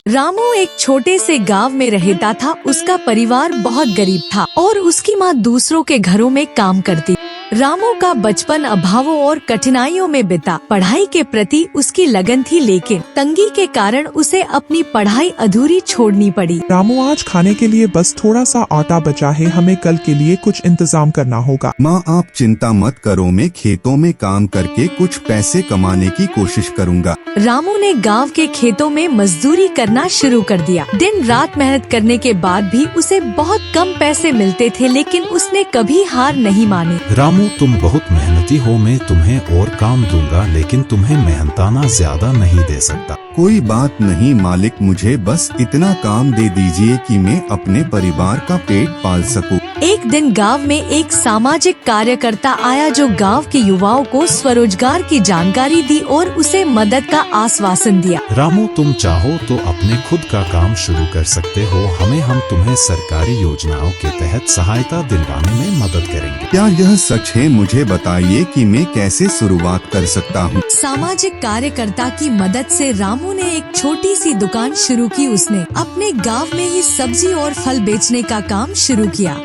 रामू एक छोटे से गांव में रहता था। उसका परिवार बहुत गरीब था और उसकी माँ दूसरों के घरों में काम करती। रामू का बचपन अभावों और कठिनाइयों में बीता। पढ़ाई के प्रति उसकी लगन थी, लेकिन तंगी के कारण उसे अपनी पढ़ाई अधूरी छोड़नी पड़ी। रामू, आज खाने के लिए बस थोड़ा सा आटा बचा है, हमें कल के लिए कुछ इंतजाम करना होगा। माँ, आप चिंता मत करो, मैं खेतों में काम करके कुछ पैसे कमाने की कोशिश करूँगा। रामू ने गांव के खेतों में मजदूरी करना शुरू कर दिया। दिन रात मेहनत करने के बाद भी उसे बहुत कम पैसे मिलते थे, लेकिन उसने कभी हार नहीं मानी। रामू, तुम बहुत मेहनती हो, मैं तुम्हें और काम दूंगा, लेकिन तुम्हें मेहनताना ज्यादा नहीं दे सकता। कोई बात नहीं मालिक, मुझे बस इतना काम दे दीजिए कि मैं अपने परिवार का पेट पाल सकूं। एक दिन गांव में एक सामाजिक कार्यकर्ता आया जो गांव के युवाओं को स्वरोजगार की जानकारी दी और उसे मदद का आश्वासन दिया। रामू, तुम चाहो तो अपने खुद का काम शुरू कर सकते हो। हम तुम्हें सरकारी योजनाओं के तहत सहायता दिलवाने में मदद करेंगे। क्या यह सच है? मुझे बताइए कि मैं कैसे शुरुआत कर सकता हूँ। सामाजिक कार्यकर्ता की मदद से रामू ने एक छोटी सी दुकान शुरू की। उसने अपने गांव में ही सब्जी और फल बेचने का काम शुरू किया।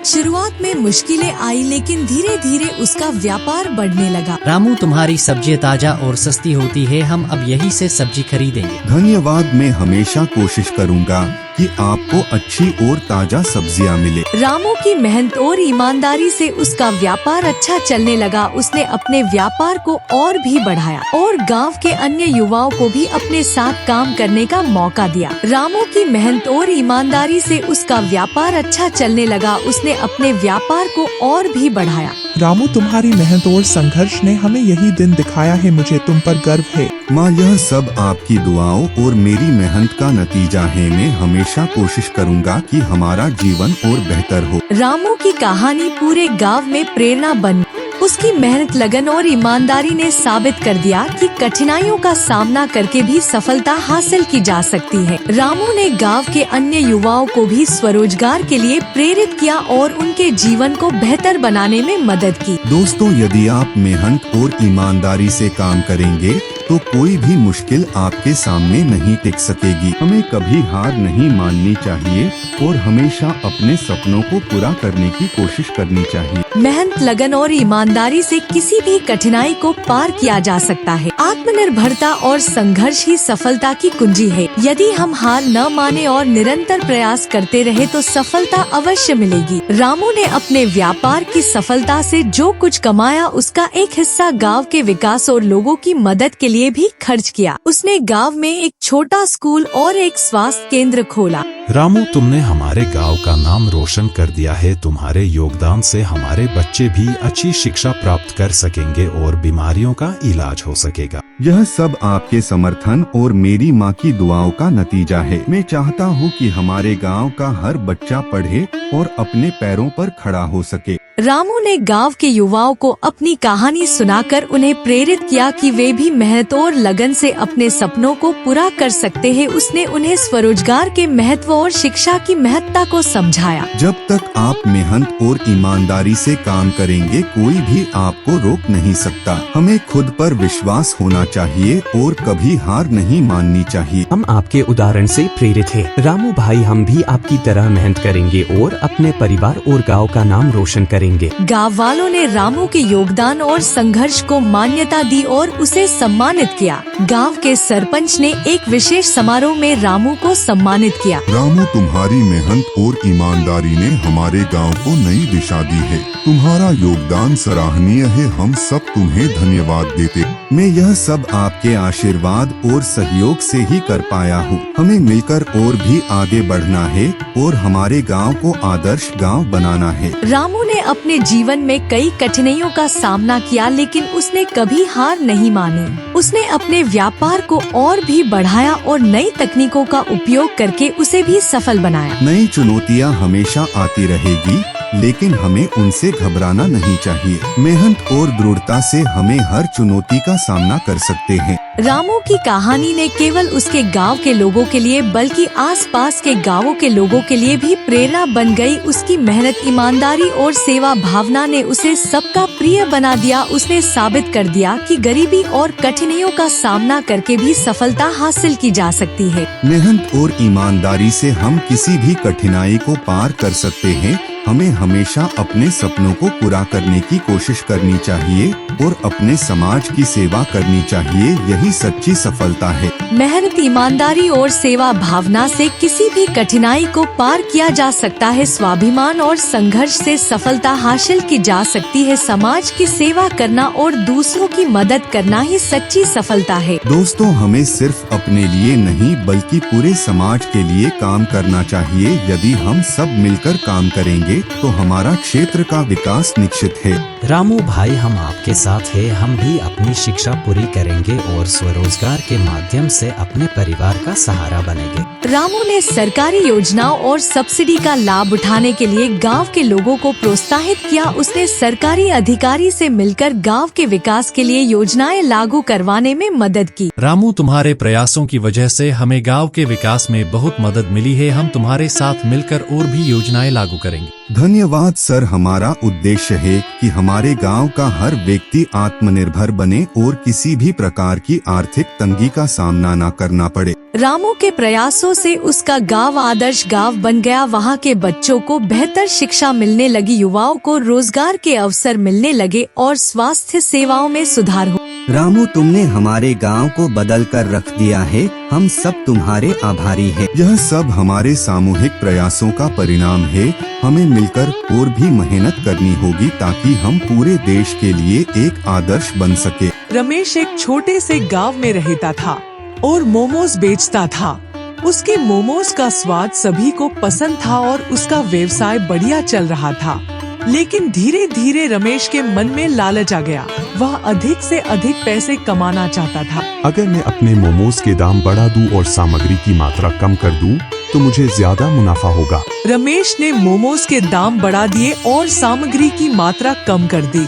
शुरुआत में मुश्किलें आई, लेकिन धीरे धीरे उसका व्यापार बढ़ने लगा। रामू, तुम्हारी सब्जी ताजा और सस्ती होती है, हम अब यहीं से सब्जी खरीदेंगे। धन्यवाद, मैं हमेशा कोशिश करूँगा कि आपको अच्छी और ताजा सब्जियां मिले। रामू की मेहनत और ईमानदारी से उसका व्यापार अच्छा चलने लगा। उसने अपने व्यापार को और भी बढ़ाया और गांव के अन्य युवाओं को भी अपने साथ काम करने का मौका दिया। रामू की मेहनत और ईमानदारी से उसका व्यापार अच्छा चलने लगा। उसने अपने व्यापार को और भी बढ़ाया। रामू, तुम्हारी मेहनत और संघर्ष ने हमें यही दिन दिखाया है। मुझे तुम पर गर्व है। माँ, यह सब आपकी दुआओं और मेरी मेहनत का नतीजा है। मैं हमेशा कोशिश करूँगा कि हमारा जीवन और बेहतर हो। रामू की कहानी पूरे गांव में प्रेरणा बन। उसकी मेहनत, लगन और ईमानदारी ने साबित कर दिया कि कठिनाइयों का सामना करके भी सफलता हासिल की जा सकती है। रामू ने गांव के अन्य युवाओं को भी स्वरोजगार के लिए प्रेरित किया और उनके जीवन को बेहतर बनाने में मदद की। दोस्तों, यदि आप मेहनत और ईमानदारी से काम करेंगे तो कोई भी मुश्किल आपके सामने नहीं टिक सकेगी। हमें कभी हार नहीं माननी चाहिए और हमेशा अपने सपनों को पूरा करने की कोशिश करनी चाहिए। मेहनत, लगन और ईमानदारी से किसी भी कठिनाई को पार किया जा सकता है। आत्मनिर्भरता और संघर्ष ही सफलता की कुंजी है। यदि हम हार न माने और निरंतर प्रयास करते रहे तो सफलता अवश्य मिलेगी। रामू ने अपने व्यापार की सफलता से जो कुछ कमाया उसका एक हिस्सा गांव के विकास और लोगों की मदद के लिए भी खर्च किया। उसने गांव में एक छोटा स्कूल और एक स्वास्थ्य केंद्र खोला। रामू, तुमने हमारे गांव का नाम रोशन कर दिया है। तुम्हारे योगदान से हमारे बच्चे भी अच्छी शिक्षा प्राप्त कर सकेंगे और बीमारियों का इलाज हो सकेगा। यह सब आपके समर्थन और मेरी माँ की दुआओं का नतीजा है। मैं चाहता हूँ कि हमारे गांव का हर बच्चा पढ़े और अपने पैरों पर खड़ा हो सके। रामू ने गांव के युवाओं को अपनी कहानी सुनाकर उन्हें प्रेरित किया कि वे भी मेहनत और लगन से अपने सपनों को पूरा कर सकते हैं। उसने उन्हें स्वरोजगार के महत्व और शिक्षा की महत्ता को समझाया। जब तक आप मेहनत और ईमानदारी से काम करेंगे, कोई भी आपको रोक नहीं सकता। हमें खुद पर विश्वास होना चाहिए और कभी हार नहीं माननी चाहिए। हम आपके उदाहरण से प्रेरित हैं। रामू भाई, हम भी आपकी तरह मेहनत करेंगे और अपने परिवार और गांव का नाम रोशन करेंगे। गांव वालों ने रामू के योगदान और संघर्ष को मान्यता दी और उसे सम्मानित किया। गांव के सरपंच ने एक विशेष समारोह में रामू को सम्मानित किया। रामू, तुम्हारी मेहनत और ईमानदारी ने हमारे गांव को नई दिशा दी है। तुम्हारा योगदान सराहनीय है। हम सब तुम्हें धन्यवाद देते। मैं यह सब आपके आशीर्वाद और सहयोग से ही कर पाया हूँ। हमें मिलकर और भी आगे बढ़ना है और हमारे गांव को आदर्श गांव बनाना है। रामू ने अपने जीवन में कई कठिनाइयों का सामना किया, लेकिन उसने कभी हार नहीं मानी। उसने अपने व्यापार को और भी बढ़ाया और नई तकनीकों का उपयोग करके उसे भी सफल बनाया। नई चुनौतियाँ हमेशा आती रहेगी, लेकिन हमें उनसे घबराना नहीं चाहिए। मेहनत और दृढ़ता से हमें हर चुनौती का सामना कर सकते हैं। रामू की कहानी ने केवल उसके गांव के लोगों के लिए बल्कि आसपास के गांवों के लोगों के लिए भी प्रेरणा बन गई। उसकी मेहनत, ईमानदारी और सेवा भावना ने उसे सबका प्रिय बना दिया। उसने साबित कर दिया कि गरीबी और कठिनाइयों का सामना करके भी सफलता हासिल की जा सकती है। मेहनत और ईमानदारी से हम किसी भी कठिनाई को पार कर सकते हैं। हमें हमेशा अपने सपनों को पूरा करने की कोशिश करनी चाहिए और अपने समाज की सेवा करनी चाहिए। यही सच्ची सफलता है। मेहनत, ईमानदारी और सेवा भावना से किसी भी कठिनाई को पार किया जा सकता है। स्वाभिमान और संघर्ष से सफलता हासिल की जा सकती है। समाज की सेवा करना और दूसरों की मदद करना ही सच्ची सफलता है। दोस्तों, हमें सिर्फ अपने लिए नहीं बल्कि पूरे समाज के लिए काम करना चाहिए। यदि हम सब मिलकर काम करेंगे तो हमारा क्षेत्र का विकास निश्चित है। रामू भाई, हम आपके साथ हैं। हम भी अपनी शिक्षा पूरी करेंगे और स्वरोजगार के माध्यम से अपने परिवार का सहारा बनेंगे। रामू ने सरकारी योजनाओं और सब्सिडी का लाभ उठाने के लिए गांव के लोगों को प्रोत्साहित किया। उसने सरकारी अधिकारी से मिलकर गांव के विकास के लिए योजनाएं लागू करवाने में मदद की। रामू, तुम्हारे प्रयासों की वजह से हमें गांव के विकास में बहुत मदद मिली है। हम तुम्हारे साथ मिलकर और भी योजनाएं लागू करेंगे। धन्यवाद सर। हमारा उद्देश्य है कि हमारे गांव का हर व्यक्ति आत्मनिर्भर बने और किसी भी प्रकार की आर्थिक तंगी का सामना न करना पड़े। रामू के प्रयासों से उसका गांव आदर्श गांव बन गया। वहां के बच्चों को बेहतर शिक्षा मिलने लगी, युवाओं को रोजगार के अवसर मिलने लगे और स्वास्थ्य सेवाओं में सुधार हुआ। रामू, तुमने हमारे गांव को बदल कर रख दिया है। हम सब तुम्हारे आभारी हैं। यह सब हमारे सामूहिक प्रयासों का परिणाम है। हमें मिलकर और भी मेहनत करनी होगी ताकि हम पूरे देश के लिए एक आदर्श बन सके। रमेश एक छोटे से गांव में रहता था और मोमोज बेचता था। उसके मोमोज का स्वाद सभी को पसंद था और उसका व्यवसाय बढ़िया चल रहा था। लेकिन धीरे धीरे रमेश के मन में लालच आ गया। वह अधिक से अधिक पैसे कमाना चाहता था। अगर मैं अपने मोमोज के दाम बढ़ा दूं और सामग्री की मात्रा कम कर दूं, तो मुझे ज्यादा मुनाफा होगा। रमेश ने मोमोज के दाम बढ़ा दिए और सामग्री की मात्रा कम कर दी।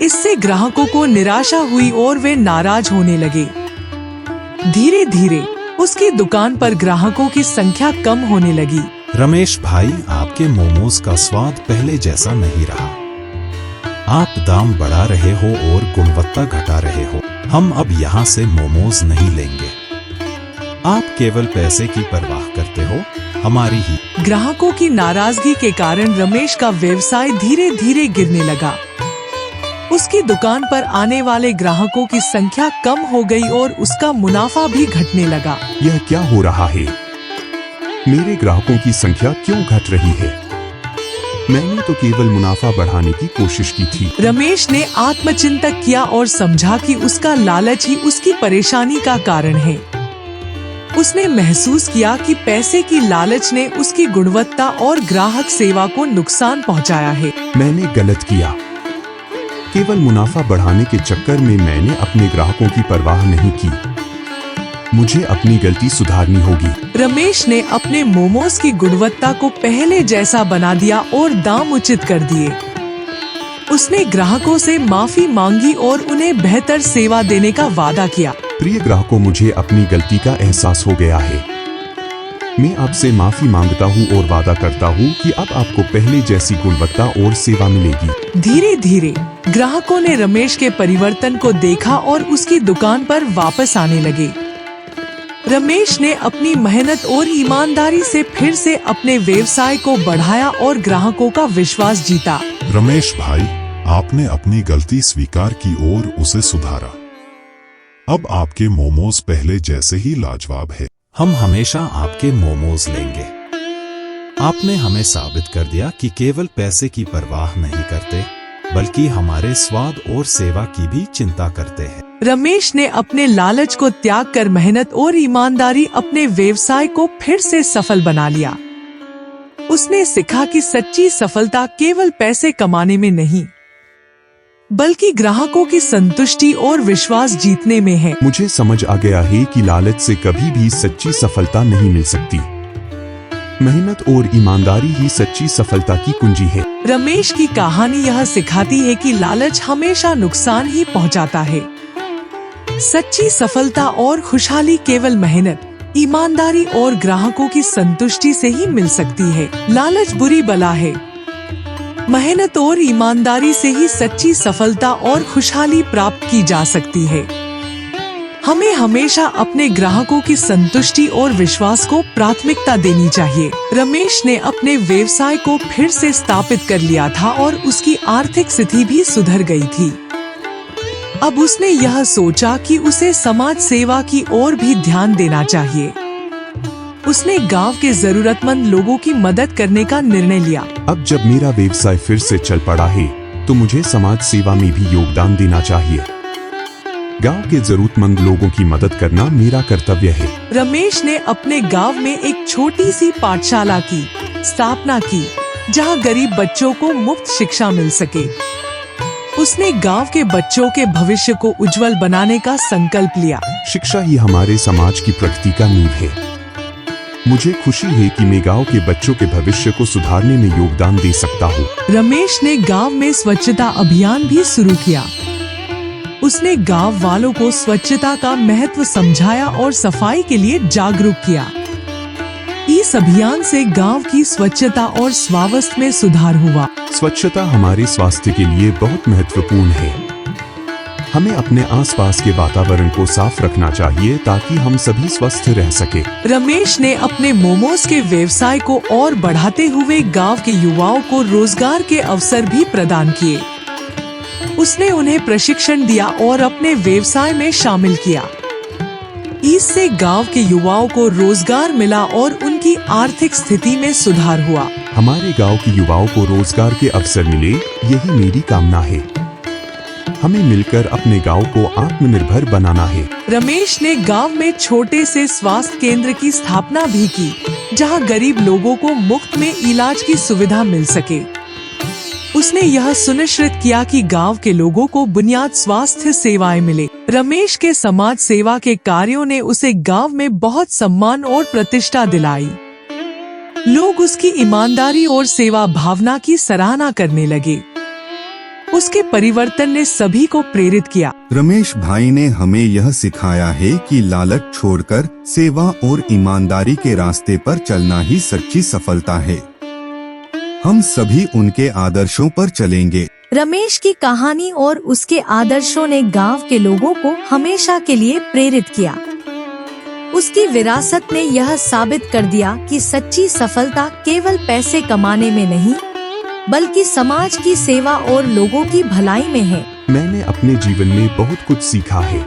इससे ग्राहकों को निराशा हुई और वे नाराज होने लगे। धीरे धीरे उसकी दुकान पर ग्राहकों की संख्या कम होने लगी। रमेश भाई, आपके मोमोज का स्वाद पहले जैसा नहीं रहा। आप दाम बढ़ा रहे हो और गुणवत्ता घटा रहे हो। हम अब यहाँ से मोमोज नहीं लेंगे। आप केवल पैसे की परवाह करते हो, हमारी ही। ग्राहकों की नाराजगी के कारण रमेश का व्यवसाय धीरे धीरे गिरने लगा। उसकी दुकान पर आने वाले ग्राहकों की संख्या कम हो गई और उसका मुनाफा भी घटने लगा। यह क्या हो रहा है? मेरे ग्राहकों की संख्या क्यों घट रही है? मैंने तो केवल मुनाफा बढ़ाने की कोशिश की थी। रमेश ने आत्मचिंतन किया और समझा कि उसका लालच ही उसकी परेशानी का कारण है। उसने महसूस किया कि पैसे की लालच ने उसकी गुणवत्ता और ग्राहक सेवा को नुकसान पहुंचाया है। मैंने गलत किया। केवल मुनाफा बढ़ाने के चक्कर में मैंने अपने ग्राहकों की परवाह नहीं की। मुझे अपनी गलती सुधारनी होगी। रमेश ने अपने मोमोज की गुणवत्ता को पहले जैसा बना दिया और दाम उचित कर दिए। उसने ग्राहकों से माफी मांगी और उन्हें बेहतर सेवा देने का वादा किया। प्रिय ग्राहकों, मुझे अपनी गलती का एहसास हो गया है। मैं आपसे माफी मांगता हूँ और वादा करता हूँ कि अब आपको पहले जैसी गुणवत्ता और सेवा मिलेगी। धीरे धीरे ग्राहकों ने रमेश के परिवर्तन को देखा और उसकी दुकान पर वापस आने लगे। रमेश ने अपनी मेहनत और ईमानदारी से फिर से अपने व्यवसाय को बढ़ाया और ग्राहकों का विश्वास जीता। रमेश भाई, आपने अपनी गलती स्वीकार की और उसे सुधारा। अब आपके मोमोज पहले जैसे ही लाजवाब है। हम हमेशा आपके मोमोज लेंगे। आपने हमें साबित कर दिया कि केवल पैसे की परवाह नहीं करते, बल्कि हमारे स्वाद और सेवा की भी चिंता करते हैं। रमेश ने अपने लालच को त्याग कर मेहनत और ईमानदारी अपने व्यवसाय को फिर से सफल बना लिया। उसने सीखा कि सच्ची सफलता केवल पैसे कमाने में नहीं, बल्कि ग्राहकों की संतुष्टि और विश्वास जीतने में है। मुझे समझ आ गया है कि लालच से कभी भी सच्ची सफलता नहीं मिल सकती। मेहनत और ईमानदारी ही सच्ची सफलता की कुंजी है। रमेश की कहानी यह सिखाती है कि लालच हमेशा नुकसान ही पहुंचाता है। सच्ची सफलता और खुशहाली केवल मेहनत, ईमानदारी और ग्राहकों की संतुष्टि से ही मिल सकती है। लालच बुरी बला है। मेहनत और ईमानदारी से ही सच्ची सफलता और खुशहाली प्राप्त की जा सकती है। हमें हमेशा अपने ग्राहकों की संतुष्टि और विश्वास को प्राथमिकता देनी चाहिए। रमेश ने अपने व्यवसाय को फिर से स्थापित कर लिया था और उसकी आर्थिक स्थिति भी सुधर गई थी। अब उसने यह सोचा कि उसे समाज सेवा की ओर भी ध्यान देना चाहिए। उसने गांव के जरूरतमंद लोगों की मदद करने का निर्णय लिया। अब जब मेरा व्यवसाय फिर से चल पड़ा है तो मुझे समाज सेवा में भी योगदान देना चाहिए। गांव के जरूरतमंद लोगों की मदद करना मेरा कर्तव्य है। रमेश ने अपने गांव में एक छोटी सी पाठशाला की स्थापना की, जहां गरीब बच्चों को मुफ्त शिक्षा मिल सके। उसने गांव के बच्चों के भविष्य को उज्जवल बनाने का संकल्प लिया। शिक्षा ही हमारे समाज की प्रगति का नींव है। मुझे खुशी है कि मैं गांव के बच्चों के भविष्य को सुधारने में योगदान दे सकता हूँ। रमेश ने गांव में स्वच्छता अभियान भी शुरू किया। उसने गांव वालों को स्वच्छता का महत्व समझाया और सफाई के लिए जागरूक किया। इस अभियान से गांव की स्वच्छता और स्वास्थ्य में सुधार हुआ। स्वच्छता हमारे स्वास्थ्य के लिए बहुत महत्वपूर्ण है। हमें अपने आसपास के वातावरण को साफ रखना चाहिए ताकि हम सभी स्वस्थ रह सके। रमेश ने अपने मोमोज के व्यवसाय को और बढ़ाते हुए गांव के युवाओं को रोजगार के अवसर भी प्रदान किए। उसने उन्हें प्रशिक्षण दिया और अपने व्यवसाय में शामिल किया। इससे गांव के युवाओं को रोजगार मिला और उनकी आर्थिक स्थिति में सुधार हुआ। हमारे गांव के युवाओं को रोजगार के अवसर मिले, यही मेरी कामना है। हमें मिलकर अपने गांव को आत्मनिर्भर बनाना है। रमेश ने गांव में छोटे से स्वास्थ्य केंद्र की स्थापना भी की, जहां गरीब लोगों को मुफ्त में इलाज की सुविधा मिल सके। उसने यह सुनिश्चित किया कि गांव के लोगों को बुनियादी स्वास्थ्य सेवाएं मिले। रमेश के समाज सेवा के कार्यों ने उसे गांव में बहुत सम्मान और प्रतिष्ठा दिलाई। लोग उसकी ईमानदारी और सेवा भावना की सराहना करने लगे। उसके परिवर्तन ने सभी को प्रेरित किया। रमेश भाई ने हमें यह सिखाया है कि लालच छोड़कर सेवा और ईमानदारी के रास्ते पर चलना ही सच्ची सफलता है। हम सभी उनके आदर्शों पर चलेंगे। रमेश की कहानी और उसके आदर्शों ने गांव के लोगों को हमेशा के लिए प्रेरित किया। उसकी विरासत ने यह साबित कर दिया कि सच्ची सफलता केवल पैसे कमाने में नहीं, बल्कि समाज की सेवा और लोगों की भलाई में है। मैंने अपने जीवन में बहुत कुछ सीखा है।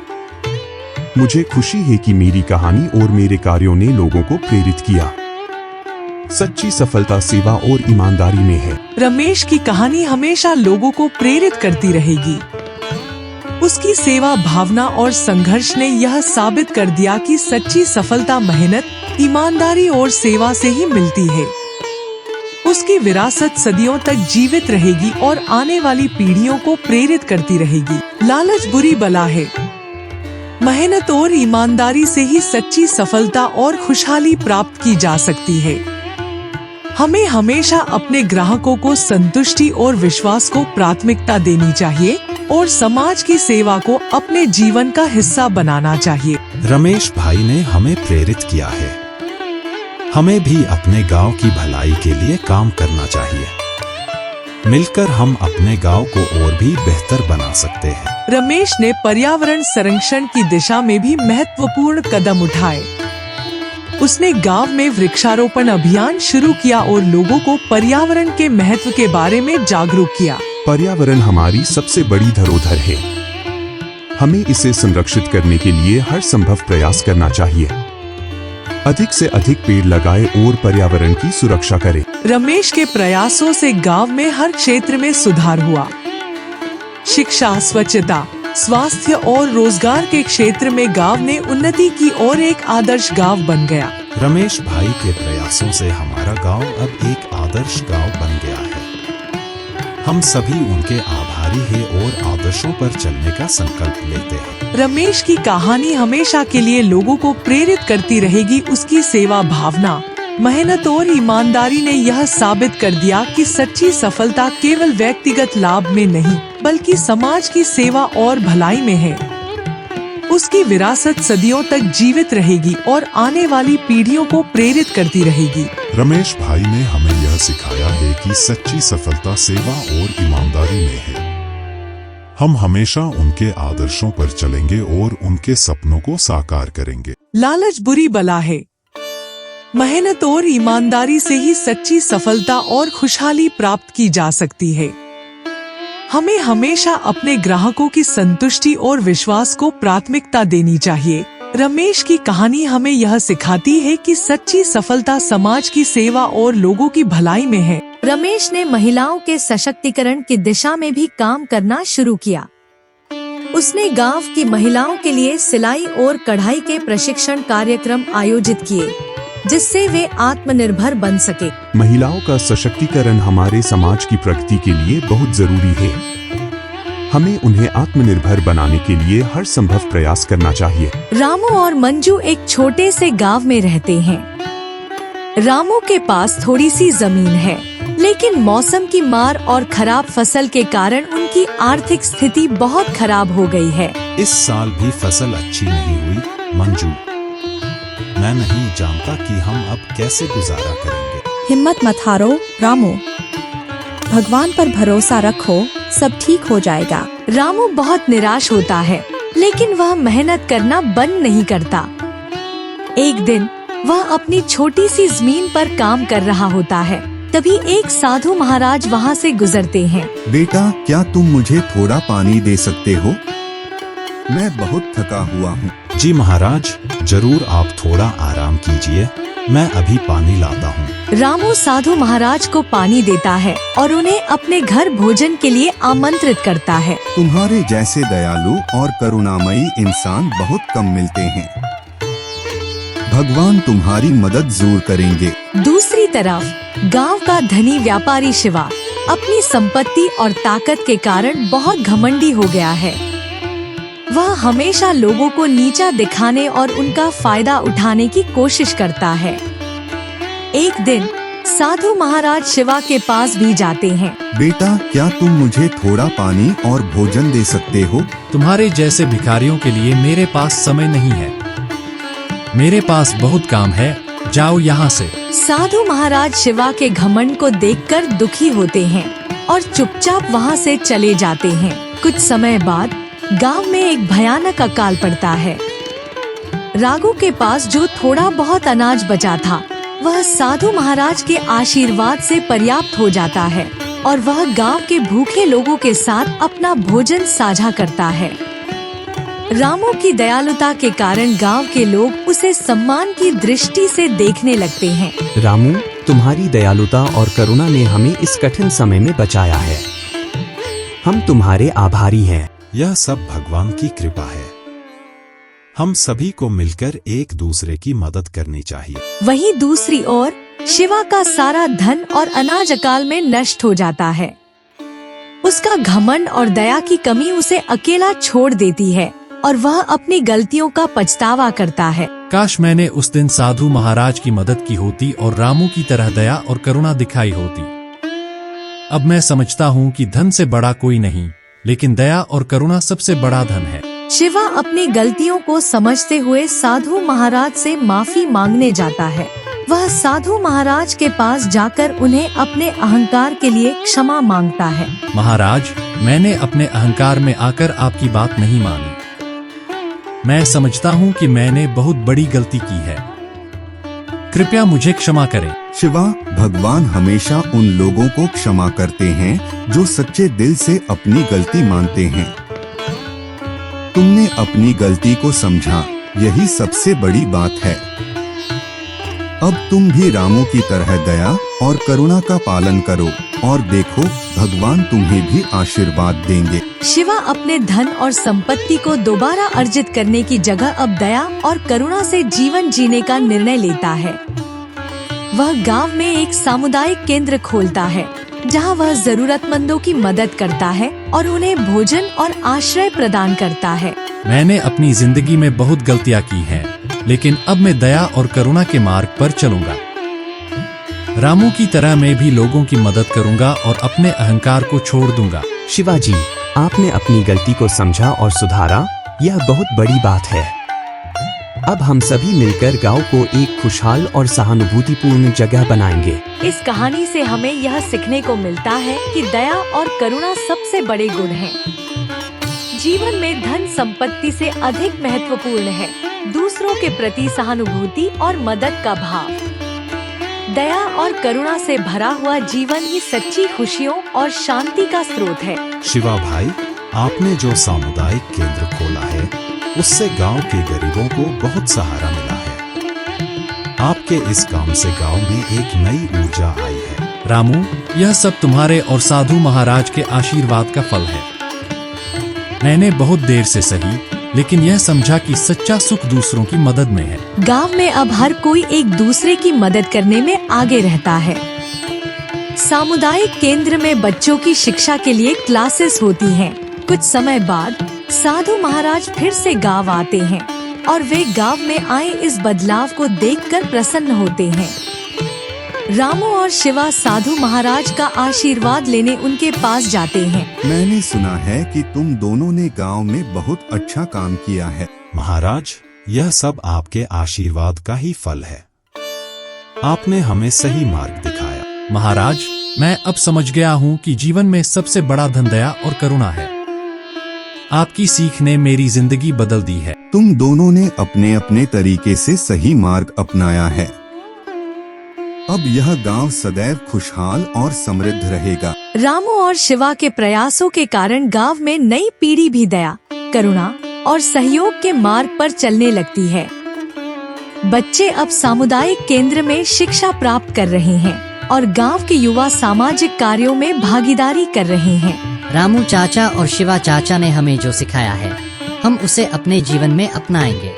मुझे खुशी है कि मेरी कहानी और मेरे कार्यों ने लोगों को प्रेरित किया। सच्ची सफलता सेवा और ईमानदारी में है। रमेश की कहानी हमेशा लोगों को प्रेरित करती रहेगी। उसकी सेवा भावना और संघर्ष ने यह साबित कर दिया कि सच्ची सफलता मेहनत, ईमानदारी और सेवा से ही मिलती है। उसकी विरासत सदियों तक जीवित रहेगी और आने वाली पीढ़ियों को प्रेरित करती रहेगी। लालच बुरी बला है। मेहनत और ईमानदारी से ही सच्ची सफलता और खुशहाली प्राप्त की जा सकती है। हमें हमेशा अपने ग्राहकों को संतुष्टि और विश्वास को प्राथमिकता देनी चाहिए और समाज की सेवा को अपने जीवन का हिस्सा बनाना चाहिए। रमेश भाई ने हमें प्रेरित किया है। हमें भी अपने गांव की भलाई के लिए काम करना चाहिए। मिलकर हम अपने गांव को और भी बेहतर बना सकते हैं। रमेश ने पर्यावरण संरक्षण की दिशा में भी महत्वपूर्ण कदम उठाए। उसने गांव में वृक्षारोपण अभियान शुरू किया और लोगों को पर्यावरण के महत्व के बारे में जागरूक किया। पर्यावरण हमारी सबसे बड़ी धरोहर है। हमें इसे संरक्षित करने के लिए हर संभव प्रयास करना चाहिए। अधिक से अधिक पेड़ लगाए और पर्यावरण की सुरक्षा करें। रमेश के प्रयासों से गांव में हर क्षेत्र में सुधार हुआ। शिक्षा, स्वच्छता, स्वास्थ्य और रोजगार के क्षेत्र में गांव ने उन्नति की और एक आदर्श गांव बन गया। रमेश भाई के प्रयासों से हमारा गांव अब एक आदर्श गांव बन गया है। हम सभी उनके आभारी हैं और आदर्शों पर चलने का संकल्प लेते हैं। रमेश की कहानी हमेशा के लिए लोगों को प्रेरित करती रहेगी। उसकी सेवा भावना, मेहनत और ईमानदारी ने यह साबित कर दिया कि सच्ची सफलता केवल व्यक्तिगत लाभ में नहीं बल्कि समाज की सेवा और भलाई में है। उसकी विरासत सदियों तक जीवित रहेगी और आने वाली पीढ़ियों को प्रेरित करती रहेगी। रमेश भाई ने हमें यह सिखाया है कि सच्ची सफलता सेवा और ईमानदारी में है। हम हमेशा उनके आदर्शों पर चलेंगे और उनके सपनों को साकार करेंगे। लालच बुरी बला है। मेहनत और ईमानदारी से ही सच्ची सफलता और खुशहाली प्राप्त की जा सकती है। हमें हमेशा अपने ग्राहकों की संतुष्टि और विश्वास को प्राथमिकता देनी चाहिए। रमेश की कहानी हमें यह सिखाती है कि सच्ची सफलता समाज की सेवा और लोगों की भलाई में है। रमेश ने महिलाओं के सशक्तिकरण की दिशा में भी काम करना शुरू किया। उसने गांव की महिलाओं के लिए सिलाई और कढ़ाई के प्रशिक्षण कार्यक्रम आयोजित किए, जिससे वे आत्मनिर्भर बन सके। महिलाओं का सशक्तिकरण हमारे समाज की प्रगति के लिए बहुत जरूरी है। हमें उन्हें आत्मनिर्भर बनाने के लिए हर संभव प्रयास करना चाहिए। रामू और मंजू एक छोटे से गांव में रहते हैं। रामू के पास थोड़ी सी जमीन है, लेकिन मौसम की मार और खराब फसल के कारण उनकी आर्थिक स्थिति बहुत खराब हो गई है। इस साल भी फसल अच्छी नहीं हुई मंजू। मैं नहीं जानता कि हम अब कैसे गुजारा करेंगे। हिम्मत मत हारो रामू, भगवान पर भरोसा रखो, सब ठीक हो जाएगा। रामू बहुत निराश होता है, लेकिन वह मेहनत करना बंद नहीं करता। एक दिन वह अपनी छोटी सी जमीन पर काम कर रहा होता है। तभी एक साधु महाराज वहाँ से गुजरते हैं। बेटा, क्या तुम मुझे थोड़ा पानी दे सकते हो? मैं बहुत थका हुआ हूँ। जी महाराज, जरूर, आप थोड़ा आराम कीजिए, मैं अभी पानी लाता हूँ। रामू साधु महाराज को पानी देता है और उन्हें अपने घर भोजन के लिए आमंत्रित करता है। तुम्हारे जैसे दयालु और करुणामयी इंसान बहुत कम मिलते हैं। भगवान तुम्हारी मदद जरूर करेंगे। दूसरी तरफ गांव का धनी व्यापारी शिवा अपनी संपत्ति और ताकत के कारण बहुत घमंडी हो गया है। वह हमेशा लोगों को नीचा दिखाने और उनका फायदा उठाने की कोशिश करता है। एक दिन साधु महाराज शिवा के पास भी जाते हैं। बेटा, क्या तुम मुझे थोड़ा पानी और भोजन दे सकते हो? तुम्हारे जैसे भिखारियों के लिए मेरे पास समय नहीं है। मेरे पास बहुत काम है, जाओ यहाँ से। साधु महाराज शिवा के घमंड को देखकर दुखी होते हैं और चुपचाप वहाँ से चले जाते हैं। कुछ समय बाद गांव में एक भयानक अकाल पड़ता है। राघु के पास जो थोड़ा बहुत अनाज बचा था, वह साधु महाराज के आशीर्वाद से पर्याप्त हो जाता है और वह गांव के भूखे लोगों के साथ अपना भोजन साझा करता है। रामू की दयालुता के कारण गांव के लोग उसे सम्मान की दृष्टि से देखने लगते हैं। रामू, तुम्हारी दयालुता और करुणा ने हमें इस कठिन समय में बचाया है। हम तुम्हारे आभारी हैं। यह सब भगवान की कृपा है। हम सभी को मिलकर एक दूसरे की मदद करनी चाहिए। वहीं दूसरी ओर शिवा का सारा धन और अनाज अकाल में नष्ट हो जाता है। उसका घमंड और दया की कमी उसे अकेला छोड़ देती है और वह अपनी गलतियों का पछतावा करता है। काश मैंने उस दिन साधु महाराज की मदद की होती और रामू की तरह दया और करुणा दिखाई होती। अब मैं समझता हूँ कि धन से बड़ा कोई नहीं, लेकिन दया और करुणा सबसे बड़ा धन है। शिवा अपनी गलतियों को समझते हुए साधु महाराज से माफी मांगने जाता है। वह साधु महाराज के पास जाकर उन्हें अपने अहंकार के लिए क्षमा मांगता है। महाराज, मैंने अपने अहंकार में आकर आपकी बात नहीं मानी। मैं समझता हूँ कि मैंने बहुत बड़ी गलती की है। कृपया मुझे क्षमा करें। शिवा, भगवान हमेशा उन लोगों को क्षमा करते हैं जो सच्चे दिल से अपनी गलती मानते हैं। तुमने अपनी गलती को समझा, यही सबसे बड़ी बात है। अब तुम भी रामू की तरह दया और करुणा का पालन करो और देखो, भगवान तुम्हें भी आशीर्वाद देंगे। शिवा अपने धन और संपत्ति को दोबारा अर्जित करने की जगह अब दया और करुणा से जीवन जीने का निर्णय लेता है। वह गांव में एक सामुदायिक केंद्र खोलता है, जहां वह जरूरतमंदों की मदद करता है और उन्हें भोजन और आश्रय प्रदान करता है। मैंने अपनी जिंदगी में बहुत गलतियां की हैं, लेकिन अब मैं दया और करुणा के मार्ग पर चलूंगा। रामू की तरह मैं भी लोगों की मदद करूंगा और अपने अहंकार को छोड़ दूंगा। शिवाजी, आपने अपनी गलती को समझा और सुधारा, यह बहुत बड़ी बात है। अब हम सभी मिलकर गांव को एक खुशहाल और सहानुभूतिपूर्ण जगह बनाएंगे। इस कहानी से हमें यह सीखने को मिलता है कि दया और करुणा सबसे बड़े गुण हैं। जीवन में धन संपत्ति से अधिक महत्वपूर्ण है दूसरों के प्रति सहानुभूति और मदद का भाव। दया और करुणा से भरा हुआ जीवन ही सच्ची खुशियों और शांति का स्रोत है। शिवा भाई, आपने जो सामुदायिक केंद्र खोला है उससे गांव के गरीबों को बहुत सहारा मिला है। आपके इस काम से गांव में एक नई ऊर्जा आई है। रामू, यह सब तुम्हारे और साधु महाराज के आशीर्वाद का फल है। मैंने बहुत देर से सही, लेकिन यह समझा कि सच्चा सुख दूसरों की मदद में है। गांव में अब हर कोई एक दूसरे की मदद करने में आगे रहता है। सामुदायिक केंद्र में बच्चों की शिक्षा के लिए क्लासेस होती हैं। कुछ समय बाद साधु महाराज फिर से गांव आते हैं और वे गांव में आए इस बदलाव को देखकर प्रसन्न होते हैं। रामू और शिवा साधु महाराज का आशीर्वाद लेने उनके पास जाते हैं। मैंने सुना है कि तुम दोनों ने गांव में बहुत अच्छा काम किया है। महाराज, यह सब आपके आशीर्वाद का ही फल है। आपने हमें सही मार्ग दिखाया। महाराज, मैं अब समझ गया हूँ कि जीवन में सबसे बड़ा धन दया और करुणा है। आपकी सीख ने मेरी जिंदगी बदल दी है। तुम दोनों ने अपने अपने तरीके से सही मार्ग अपनाया है। अब यह गांव सदैव खुशहाल और समृद्ध रहेगा। रामू और शिवा के प्रयासों के कारण गांव में नई पीढ़ी भी दया, करुणा और सहयोग के मार्ग पर चलने लगती है। बच्चे अब सामुदायिक केंद्र में शिक्षा प्राप्त कर रहे हैं और गांव के युवा सामाजिक कार्यों में भागीदारी कर रहे हैं। रामू चाचा और शिवा चाचा ने हमें जो सिखाया है, हम उसे अपने जीवन में अपनाएंगे।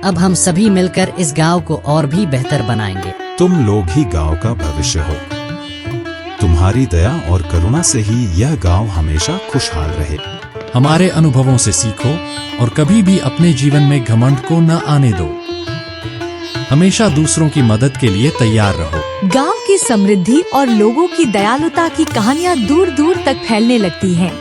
अब हम सभी मिलकर इस गांव को और भी बेहतर बनाएंगे। तुम लोग ही गांव का भविष्य हो। तुम्हारी दया और करुणा से ही यह गांव हमेशा खुशहाल रहे। हमारे अनुभवों से सीखो और कभी भी अपने जीवन में घमंड को न आने दो। हमेशा दूसरों की मदद के लिए तैयार रहो। गांव की समृद्धि और लोगों की दयालुता की कहानियां दूर दूर तक फैलने लगती हैं।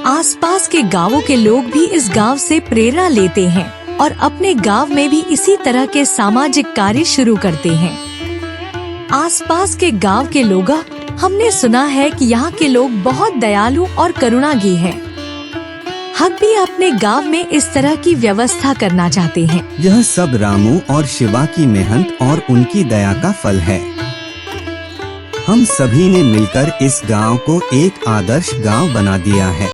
आसपास के गांवों के लोग भी इस गांव से प्रेरणा लेते हैं और अपने गांव में भी इसी तरह के सामाजिक कार्य शुरू करते हैं। आसपास के गांव के लोग, हमने सुना है कि यहाँ के लोग बहुत दयालु और करुणागी हैं। हम भी अपने गांव में इस तरह की व्यवस्था करना चाहते हैं। यह सब रामू और शिवा की मेहनत और उनकी दया का फल है। हम सभी ने मिलकर इस गांव को एक आदर्श गांव बना दिया है।